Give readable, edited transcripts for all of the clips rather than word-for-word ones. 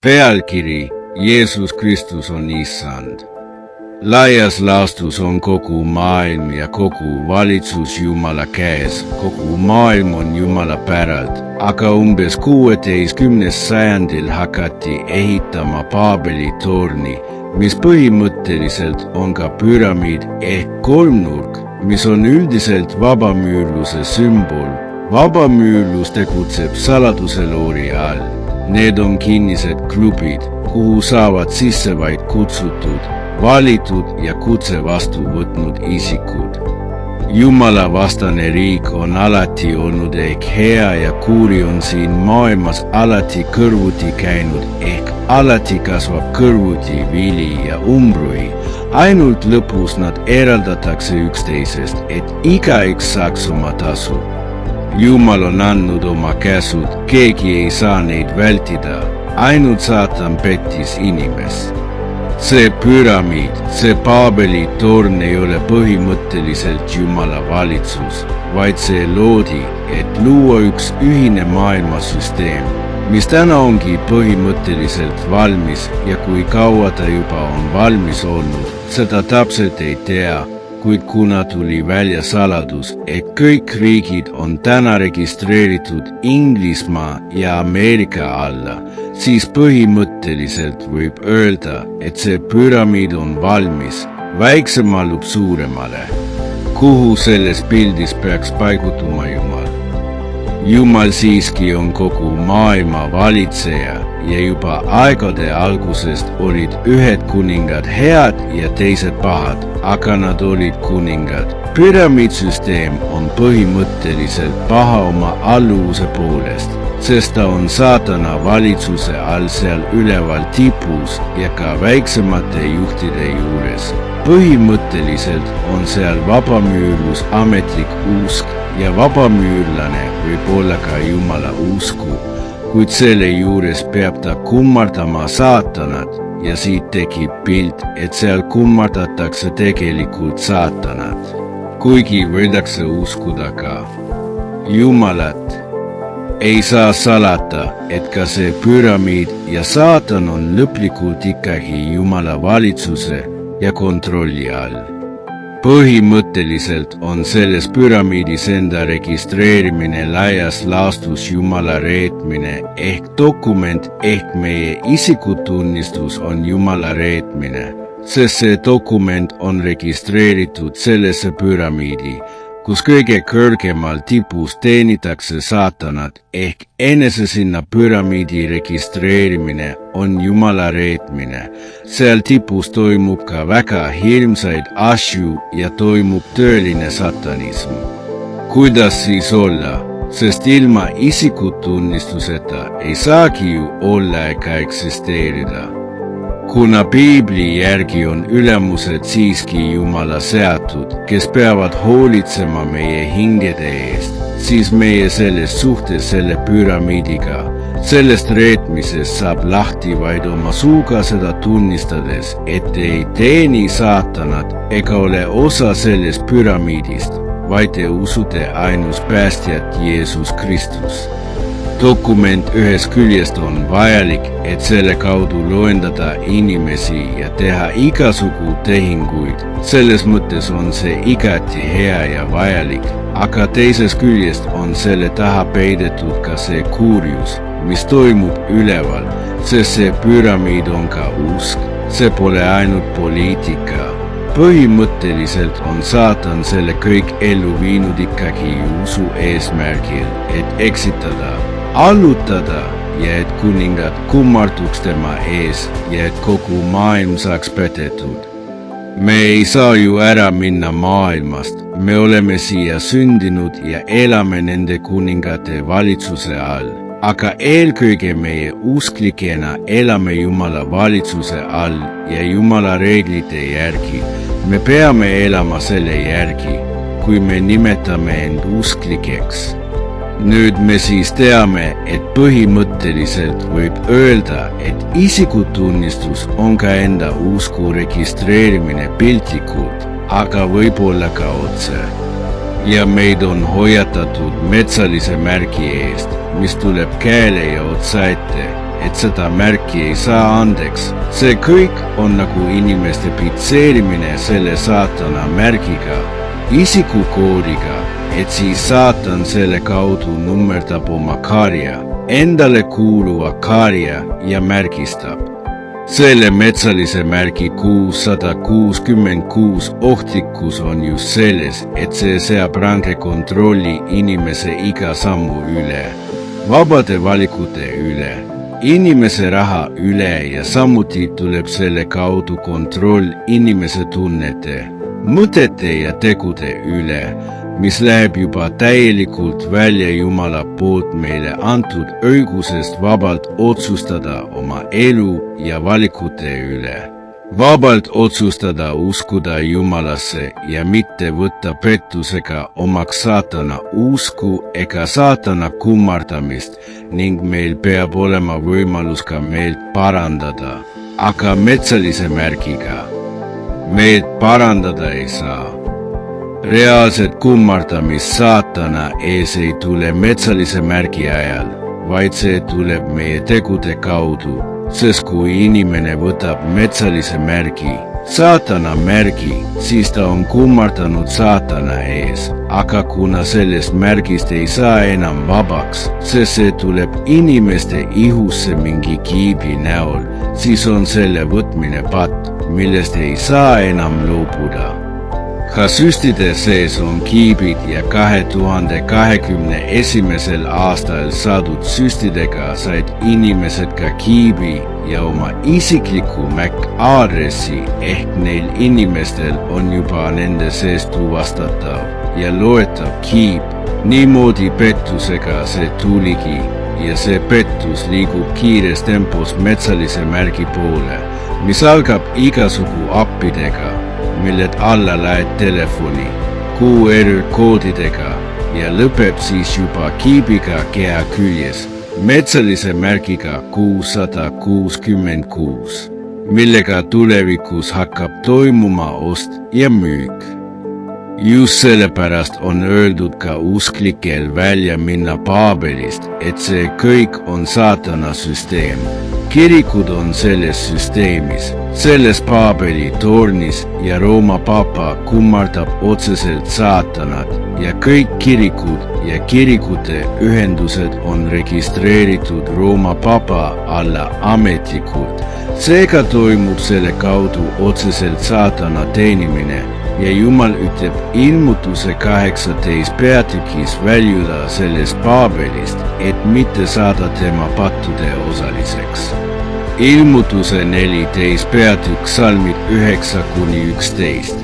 Pealkiri Jeesus Kristus on issand. Laias laastus on kogu maailm ja kogu valitsus Jumala käes, kogu maailm on Jumala päralt, aga umbes 16. sajandil hakati ehitama Paabeli torni, mis põhimõtteliselt on ka püramiid ehk kolmnurk, mis on üldiselt vabamüürluse sümbol. Vabamüürlus tegutseb saladuseloori all. Need on kinnised klubid, kuhu saavad sisse vaid kutsutud, valitud ja kutse vastu võtnud isikud. Jumala vastane riik on alati olnud ehk hea ja kuuri on siin maailmas alati kõrvuti käinud ehk alati kasvab kõrvuti vili ja umbrui. Ainult lõpus nad eraldatakse üksteisest, et igaüks saaks oma tasu. Jumal on andnud oma käsud, keegi ei saa neid vältida, ainult saatan pettis inimest. See püramiid, see Paabeli torn ei ole põhimõtteliselt Jumala valitsus, vaid see loodi, et luua üks ühine maailmasüsteem, mis täna ongi põhimõtteliselt valmis ja kui kaua ta juba on valmis olnud, seda täpselt ei tea. Kuid kuna tuli välja saladus, et kõik riigid on täna registreeritud Inglismaa ja Ameerika alla, siis põhimõtteliselt võib öelda, et see püramiid on valmis, väiksem allub suuremale. Kuhu selles pildis peaks paigutuma Jumal? Jumal siiski on kogu maailma valitseja ja juba aegade algusest olid ühed kuningad head ja teised pahad, aga nad olid kuningad. Püramiidsüsteem on põhimõtteliselt paha oma alluvuse poolest, sest ta on saatana valitsuse all seal üleval tipus ja ka väiksemate juhtide juures. Põhimõtteliselt on seal vabamüürlus ametlik usk ja vabamüürlane võib olla ka Jumala usku, kuid selle juures peab ta kummardama saatanat ja siit tekib pilt, et seal kummardatakse tegelikult saatanat. Kuigi võidakse uskuda ka Jumalat, ei saa salata, et ka see püramiid ja saatan on lõplikult ikkagi Jumala valitsuse ja kontrolli all. Põhimõtteliselt on selles püramiidis enda registreerimine laias laastus Jumala reetmine ehk dokument ehk meie isikutunnistus on Jumala reetmine, sest see dokument on registreeritud sellesse püramiidi, kus kõige kõrgemal tipus teenitakse saatanat ehk enese sinna püramiidi registreerimine on Jumala reetmine. Seal tipus toimub ka väga hirmsaid asju ja toimub tõeline satanism. Kuidas siis olla? Sest ilma isikutunnistuseta ei saagi ju olla ega eksisteerida. Kuna Piibli järgi on ülemused siiski Jumala seatud, kes peavad hoolitsema meie hingede eest, siis meie selles suhtes selle püramiidiga, sellest reetmisest saab lahti vaid oma suuga seda tunnistades, et ei teeni saatanat ega ole osa sellest püramiidist, vaid te usute ainus päästjat Jeesus Kristus. Dokument ühest küljest on vajalik, et selle kaudu loendada inimesi ja teha igasugu tehinguid. Selles mõttes on see igati hea ja vajalik, aga teisest küljest on selle taha peidetud ka see kurjus, mis toimub üleval, sest see püramiid on ka usk, see pole ainult poliitika. Põhimõtteliselt on saatan selle kõik ellu viinud ikkagi usu eesmärgil, et eksitada, allutada ja et kuningad kummarduks tema ees ja et kogu maailm saaks petetud. Me ei saa ju ära minna maailmast, me oleme siia sündinud ja elame nende kuningate valitsuse all, aga eelkõige meie usklikena elame Jumala valitsuse all ja Jumala reeglite järgi. Me peame elama selle järgi, kui me nimetame end usklikeks. Nüüd me siis teame, et põhimõtteliselt võib öelda, et isikutunnistus on ka enda usku registreerimine piltlikult, aga võib-olla ka otse. Ja meid on hoiatatud metsalise märgi eest, mis tuleb käele ja otsa ette, et seda märki ei saa andeks. See kõik on nagu inimeste pitseerimine selle saatana märgiga, isikukoodiga, et siis saatan selle kaudu nummerdab oma karja, endale kuuluva karja ja märgistab. Selle metsalise märgi 666 ohtlikkus on just selles, et see seab range kontrolli inimese iga sammu üle, vabade valikute üle, inimese raha üle ja samuti tuleb selle kaudu kontroll inimese tunnete, mõtete ja tegude üle, mis läheb juba täielikult välja Jumala poolt meile antud õigusest vabalt otsustada oma elu ja valikute üle. Vabalt otsustada uskuda Jumalasse ja mitte võtta pettusega omaks saatana usku ega saatana kummardamist ning meil peab olema võimalus ka meelt parandada, aga metsalise märgiga. Meelt parandada ei saa. Reaalset kummardamist saatana ees ei tule metsalise märgi ajal, vaid see tuleb meie tegude kaudu, sest kui inimene võtab metsalise märgi, saatana märgi, siis ta on kummardanud saatana ees, aga kuna sellest märgist ei saa enam vabaks, sest see tuleb inimeste ihusse mingi kiibi näol, siis on selle võtmine patt, millest ei saa enam loobuda. Ka süstide sees on kiibid ja 2021. aastal saadud süstidega said inimesed ka kiibi ja oma isikliku MAC-aadressi ehk neil inimestel on juba nende sees tuvastatav ja loetav kiib. Niimoodi pettusega see tuligi ja see pettus liigub kiires tempos metsalise märgi poole, mis algab igasugu appidega, milled alla laed telefoni, QR-koodidega ja lõpeb siis juba kiibiga keha küljes, metsalise märgiga 666, millega tulevikus hakkab toimuma ost ja müük. Just sellepärast on öeldud ka usklikel välja minna Paabelist, et see kõik on saatana süsteem. Kirikud on selles süsteemis, selles Paabeli tornis ja Rooma papa kummardab otseselt saatanat ja kõik kirikud ja kirikute ühendused on registreeritud Rooma papa alla ametlikult. Seega toimub selle kaudu otseselt saatana teenimine ja Jumal ütleb ilmutuse 18 peatükis väljuda sellest Paabelist, et mitte saada tema pattude osaliseks. Ilmutuse 14 peatükk salmid 9-11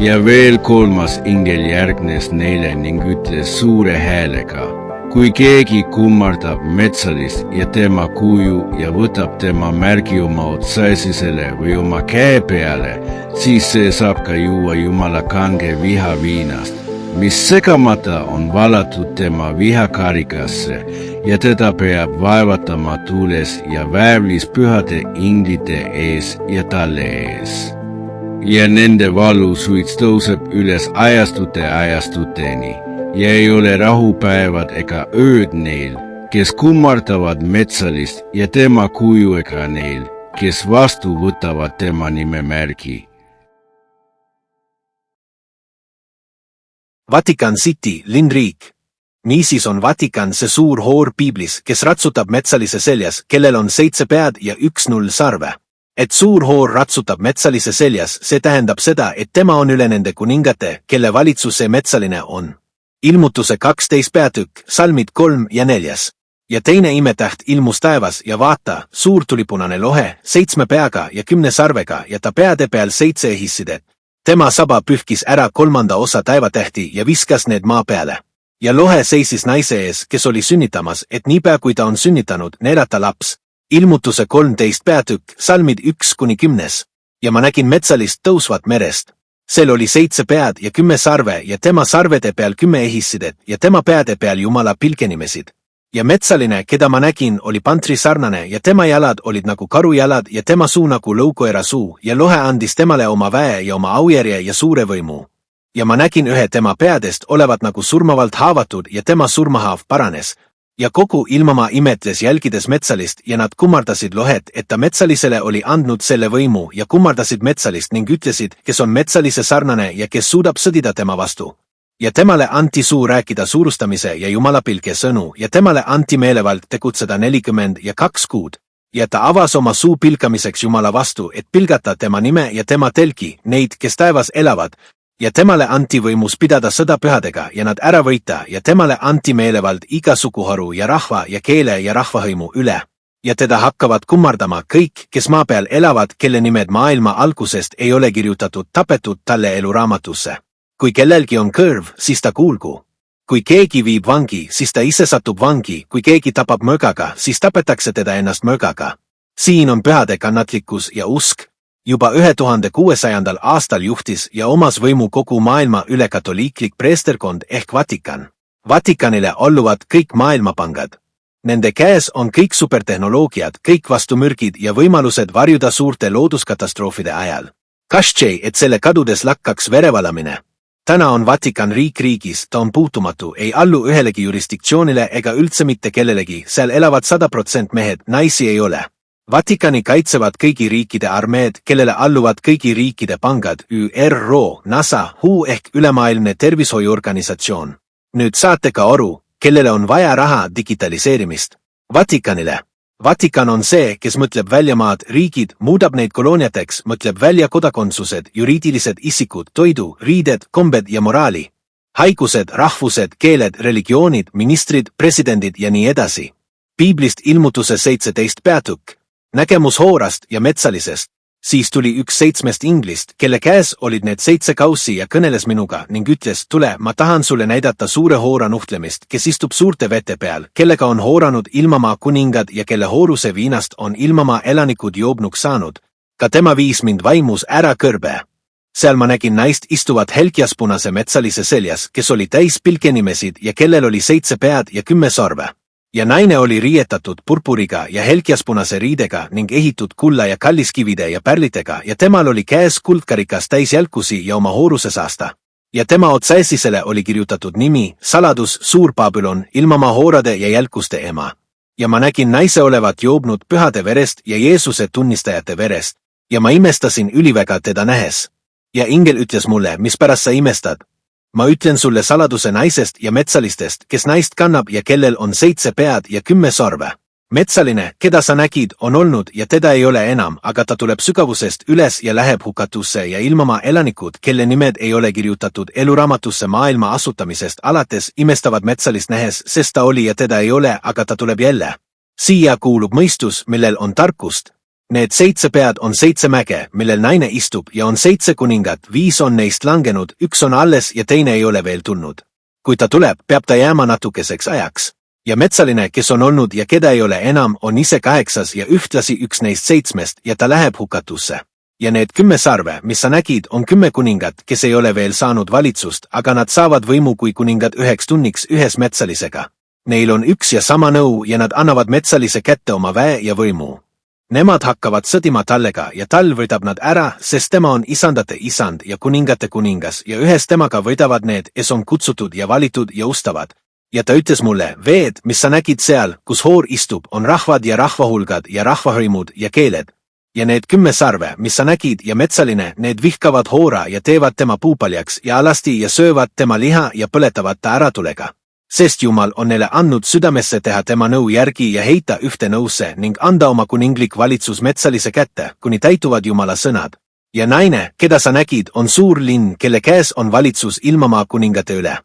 ja veel kolmas ingel järgnes neile ning ütles suure häälega, kui keegi kummardab metsalist ja tema kuju ja võtab tema märgi oma otsaisisele või oma käe peale, siis see saab ka juua Jumala kange viha viinast, mis segamata on valatud tema vihakarikasse ja teda peab vaevatama tuules ja väävlis pühade inglite ees ja talle ees. Ja nende valusuits tõuseb üles ajastuteni ja ei ole rahupäevad ega ööd neil, kes kummardavad metsalist ja tema kuju ega neil, kes vastu võtavad tema nime märgi. Vatican City, linnriik. Niisiis on Vatikan see suur hoor piiblis, kes ratsutab metsalise seljas, kellel on 7 pead ja 1 sarve. Et suur hoor ratsutab metsalise seljas, see tähendab seda, et tema on üle nende kuningate, kelle valitsus see metsaline on. Ilmutuse 12 peatükk, salmid 3 ja 4. Ja teine imetäht ilmus taevas ja vaata, suur tulipunane lohe, 7 peaga ja 10 sarvega ja ta peade peal 7 ehisidet. Tema saba pühkis ära 3. osa taevatähti ja viskas need maa peale. Ja lohe seisis naise ees, kes oli sünnitamas, et niipea kui ta on sünnitanud, neelata laps. Ilmutuse 13 peatükk, salmid 1-10. Ja ma nägin metsalist tõusvat merest. Sel oli 7 pead ja 10 sarve ja tema sarvede peal 10 ehisidet ja tema peade peal Jumala pilgenimesid. Ja metsaline, keda ma nägin, oli pantri sarnane ja tema jalad olid nagu karu jalad ja tema suu nagu lõukoera suu ja lohe andis temale oma väe ja oma aujärje ja suure võimu. Ja ma nägin ühe tema peadest olevat nagu surmavalt haavatud ja tema surmahaav paranes. Ja kogu ilmamaa imetles jälgides metsalist ja nad kummardasid lohet, et ta metsalisele oli andnud selle võimu ja kummardasid metsalist ning ütlesid, kes on metsalise sarnane ja kes suudab sõdida tema vastu. Ja temale anti suu rääkida suurustamise ja jumalapilge sõnu ja temale anti meelevald tegutseda 42 kuud. Ja ta avas oma suu pilkamiseks Jumala vastu, et pilgata tema nime ja tema telgi, neid, kes taevas elavad, ja temale anti võimus pidada sõda pühadega ja nad ära võita ja temale anti meelevald iga suguharu ja rahva ja keele ja rahvahõimu üle. Ja teda hakkavad kummardama kõik, kes maa peal elavad, kelle nimed maailma algusest ei ole kirjutatud tapetud talle eluraamatusse. Kui kellelgi on kõrv, siis ta kuulgu. Kui keegi viib vangi, siis ta ise satub vangi, kui keegi tapab mõrgaga, siis tapetakse teda ennast mõrgaga. Siin on pühade kannatlikkus ja usk. Juba 1600. aastal juhtis ja omas võimu kogu maailma üle katoliiklik preesterkond ehk Vatikan. Vatikanile alluvad kõik maailmapangad. Nende käes on kõik supertehnoloogiad, kõik vastumürgid ja võimalused varjuda suurte looduskatastroofide ajal. Kashtšei, et selle kadudes lakkaks verevalamine. Täna on Vatikan riik riigis, ta on puutumatu, ei allu ühelegi jurisdiktsioonile ega üldse mitte kellelegi, seal elavad 100% mehed, naisi ei ole. Vatikani kaitsevad kõigi riikide armeed, kellele alluvad kõigi riikide pangad, ÜRO, NASA, WHO ehk ülemaailmne tervishoiuorganisatsioon. Nüüd saate ka aru, kellele on vaja raha digitaliseerimist. Vatikanile. Vatikan on see, kes mõtleb välja maad, riigid, muudab neid kolooniateks, mõtleb välja kodakondsused, juriidilised isikud, toidu, riided, kombed ja moraali. Haigused, rahvused, keeled, religioonid, ministrid, presidendid ja nii edasi. Piiblist ilmutuse 17 peatükk. Nägemus hoorast ja metsalisest. Siis tuli üks 7 inglist, kelle käes olid need 7 kaussi ja kõneles minuga ning ütles, tule, ma tahan sulle näidata suure hoora nuhtlemist, kes istub suurte vete peal, kellega on hooranud ilmamaa kuningad ja kelle hooruse viinast on ilmamaa elanikud joobnuks saanud. Ka tema viis mind vaimus ära kõrbe. Seal ma nägin naist istuvat helkiaspunase metsalise seljas, kes oli täis pilkenimesid ja kellel oli 7 pead ja 10 sarve. Ja naine oli riietatud purpuriga ja helkiaspunase riidega ning ehitud kulla ja kalliskivide ja pärlitega ja temal oli käes kuldkarikas täis jälkusi ja oma hooruse saasta. Ja tema otsaesisele oli kirjutatud nimi, saladus, suur Babylon, ilmamaa hoorade ja jälkuste ema. Ja ma nägin naise olevat joobnud pühade verest ja Jeesuse tunnistajate verest. Ja ma imestasin üliväga teda nähes. Ja ingel ütles mulle, mispärast sa imestad? Ma ütlen sulle saladuse naisest ja metsalistest, kes naist kannab ja kellel on 7 pead ja 10 sarve. Metsaline, keda sa nägid, on olnud ja teda ei ole enam, aga ta tuleb sügavusest üles ja läheb hukatusse ja ilmamaa elanikud, kelle nimed ei ole kirjutatud eluraamatusse maailma asutamisest alates, imestavad metsalist nähes, sest ta oli ja teda ei ole, aga ta tuleb jälle. Siia kuulub mõistus, millel on tarkust. Need 7 pead on 7 mäge, millel naine istub ja on 7 kuningat, 5 on neist langenud, 1 on alles ja teine ei ole veel tulnud. Kui ta tuleb, peab ta jääma natukeseks ajaks. Ja metsaline, kes on olnud ja keda ei ole enam, on ise 8 ja ühtlasi üks neist 7 ja ta läheb hukatusse. Ja need 10 sarve, mis sa nägid, on 10 kuningat, kes ei ole veel saanud valitsust, aga nad saavad võimu kui kuningad 9 tunniks ühes metsalisega. Neil on üks ja sama nõu ja nad annavad metsalise kätte oma väe ja võimu. Nemad hakkavad sõdima tallega ja tal võidab nad ära, sest tema on isandate isand ja kuningate kuningas ja ühes temaga võidavad need, kes on kutsutud ja valitud ja ustavad. Ja ta ütles mulle, veed, mis sa nägid seal, kus hoor istub, on rahvad ja rahvahulgad ja rahvahõimud ja keeled. Ja need 10 sarve, mis sa nägid ja metsaline, need vihkavad hoora ja teevad tema puupaljaks ja alasti ja söövad tema liha ja põletavad ta äratulega. Sest Jumal on neile andnud südamesse teha tema nõu järgi ja heita ühte nõusse ning anda oma kuninglik valitsus metsalise kätte, kuni täituvad Jumala sõnad. Ja naine, keda sa nägid, on suur linn, kelle käes on valitsus ilmamaa kuningate üle.